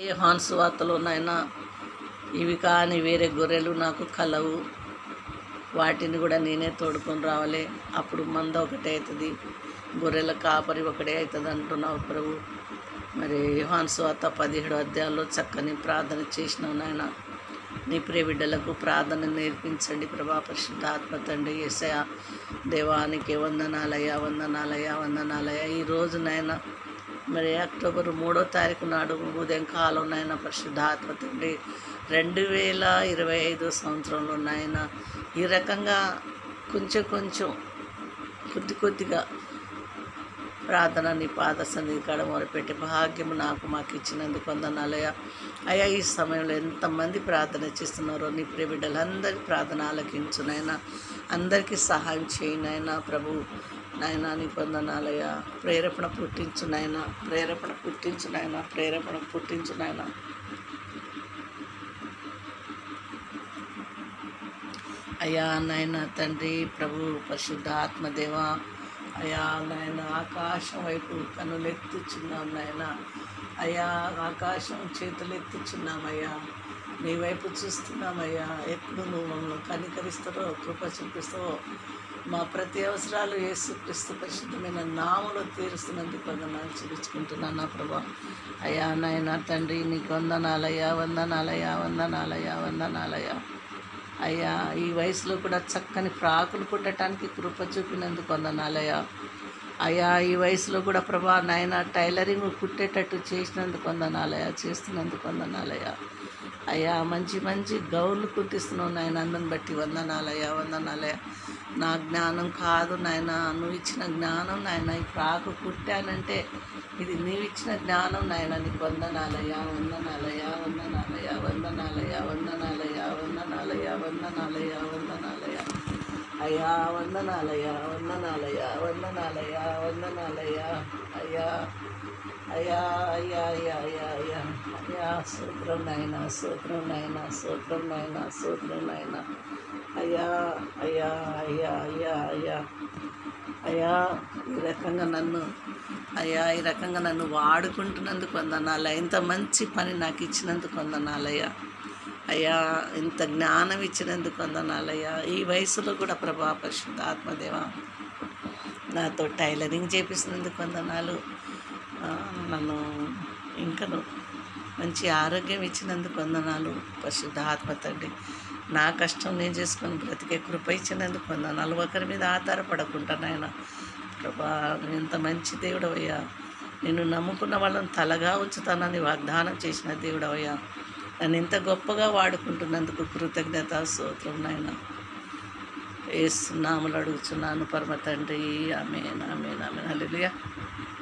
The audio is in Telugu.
యోహాను సువార్తలో నాయన ఇవి కానీ వేరే గొర్రెలు నాకు కలవు, వాటిని కూడా నేనే తోడుకొని రావాలి, అప్పుడు మంద ఒకటే అవుతుంది, గొర్రెల కాపరి ఒకటే అవుతుంది అంటున్నావు ప్రభు. మరి యోహాను సువార్త 17 అధ్యాయాల్లో చక్కని ప్రార్థన చేసినావు నాయన. నీ ప్రియ బిడ్డలకు ప్రార్థన నేర్పించండి ప్రభా. పరిశుద్ధ ఆత్మ తండ్రి యేసయ్య దేవానికి వందనాలయ్యా, వందనాలయ్యా, వందనాలయ్యా. ఈరోజు నాయన మరి అక్టోబర్ 3వ తారీఖు నాడు ఉదయం కాలం నాయన పరిశుద్ధ ఆత్మ తండ్రి 2025 సంవత్సరంలో నాయన ఈ రకంగా కొంచెం కొద్ది కొద్దిగా ప్రార్థన నీ పాద సన్నిధి కాడ మొరపెట్టి భాగ్యము మాకు ఇచ్చినందుకు వందనాలయ్యా. అయ్యా ఈ సమయంలో ఎంతమంది ప్రార్థన చేస్తున్నారో నీ ప్రియ బిడ్డలందరికీ ప్రార్థన ఆలకించు నాయన, అందరికీ సహాయం చేయి నాయన ప్రభు. నాయన నీకు వందనాలయ్యా. ప్రేరేపణ పుట్టించు నాయన, ప్రేరేపణ పుట్టించు నాయన, ప్రేరేపణ పుట్టించు నాయన. అయ్యా నాయన తండ్రి ప్రభు పరిశుద్ధ ఆత్మదేవ అయ్యా నాయన ఆకాశం వైపు కనులెత్తుచున్నాం నాయన. అయ్యా ఆకాశం చేతులు ఎత్తుచున్నామయ్యా, నీ వైపు చూస్తున్నామయ్యా. ఎప్పుడు నువ్వు మమ్మల్ని కనికరిస్తారో, కృప చూపిస్తావో, మా ప్రతి అవసరాలు యేసుక్రీస్తు పరిశుద్ధమైన నామములో తీరుస్తున్నందుకు వందనాలు చూపించుకుంటున్నాను నా ప్రభా. అయ్యా నాయన తండ్రి నీకు వందనాలయ్యా, వందనాలయ్యా, వందనాలయ్యా, వందనాలయ్యా. అయ్యా ఈ వయసులో కూడా చక్కని ఫ్రాకులు కుట్టడానికి కృప చూపినందుకు వందనాలయ్యా. అయ్యా ఈ వయసులో కూడా ప్రభా నాయన టైలరింగ్ కుట్టేటట్టు చేసినందుకు వందనాలయ్యా, చేస్తున్నందుకు వందనాలయ్యా. అయ్యా మంచి గౌన్లు కుట్టిస్తున్నావు నాయన, అందరిని బట్టి వందనాలయ్యా, వందనాలయ్యా. నా జ్ఞానం కాదు నాయన, నువ్వు ఇచ్చిన జ్ఞానం నాయన. ఈ ఫ్రాకు కుట్టానంటే ఇది నీవు ఇచ్చిన జ్ఞానం నాయన. నీకు వందనాలయ్యా, వందనాలయ్యా, వందనాలయ్యా, వందనాలయ్యా, వందనాలయ్యా, వందనాలయ్యా, వందనాలయ్యా, వందనాలయ్యా. అయ్యా వందనాలయ్యా, వందనాలయ్యా, వందనాలయ్యా, వందనాలయ్యా. అయ్యా అయ్యా అయ్యా అయ్యా అయ్యా అయ్యా అయ్యా సూత్రం నాయన, సూత్రం నాయన, సూత్రం నాయన, సూత్రం నాయన. అయ్యా అయ్యా అయ్యా అయ్యా అయ్యా అయ్యా ఈ రకంగా నన్ను వాడుకుంటున్నందుకు వందనాలయ్యా. ఇంత మంచి పని నాకు ఇచ్చినందుకు వందనాలయ్యా. అయ్యా ఇంత జ్ఞానం ఇచ్చినందుకు వందనాలయ్యా. ఈ వయసులో కూడా ప్రభా పరిశుద్ధ ఆత్మదేవ నాతో టైలరింగ్ చేపిస్తున్నందుకు వందనాలు. నన్ను ఇంకను మంచి ఆరోగ్యం ఇచ్చినందుకు వందనాలు పరిశుద్ధ ఆత్మ తండ్రి. నా కష్టం నేను చేసుకొని బ్రతికే కృప ఇచ్చినందుకు వందనాలు. ఒకరి మీద ఆధారపడకుండా నాయన ప్రభా ఎంత మంచి దేవుడవయ్యా. నిన్ను నమ్ముకున్న వాళ్ళని తలగా ఉంచుతానని వాగ్దానం చేసిన దేవుడవయ్యా. నన్ను ఇంత గొప్పగా వాడుకుంటున్నందుకు కృతజ్ఞత స్తోత్రం నాయన. యేసు నామములో అడుగుచున్నాను పరమ తండ్రి. ఆమేన్, ఆమేన్, ఆమేన్. హల్లెలూయా.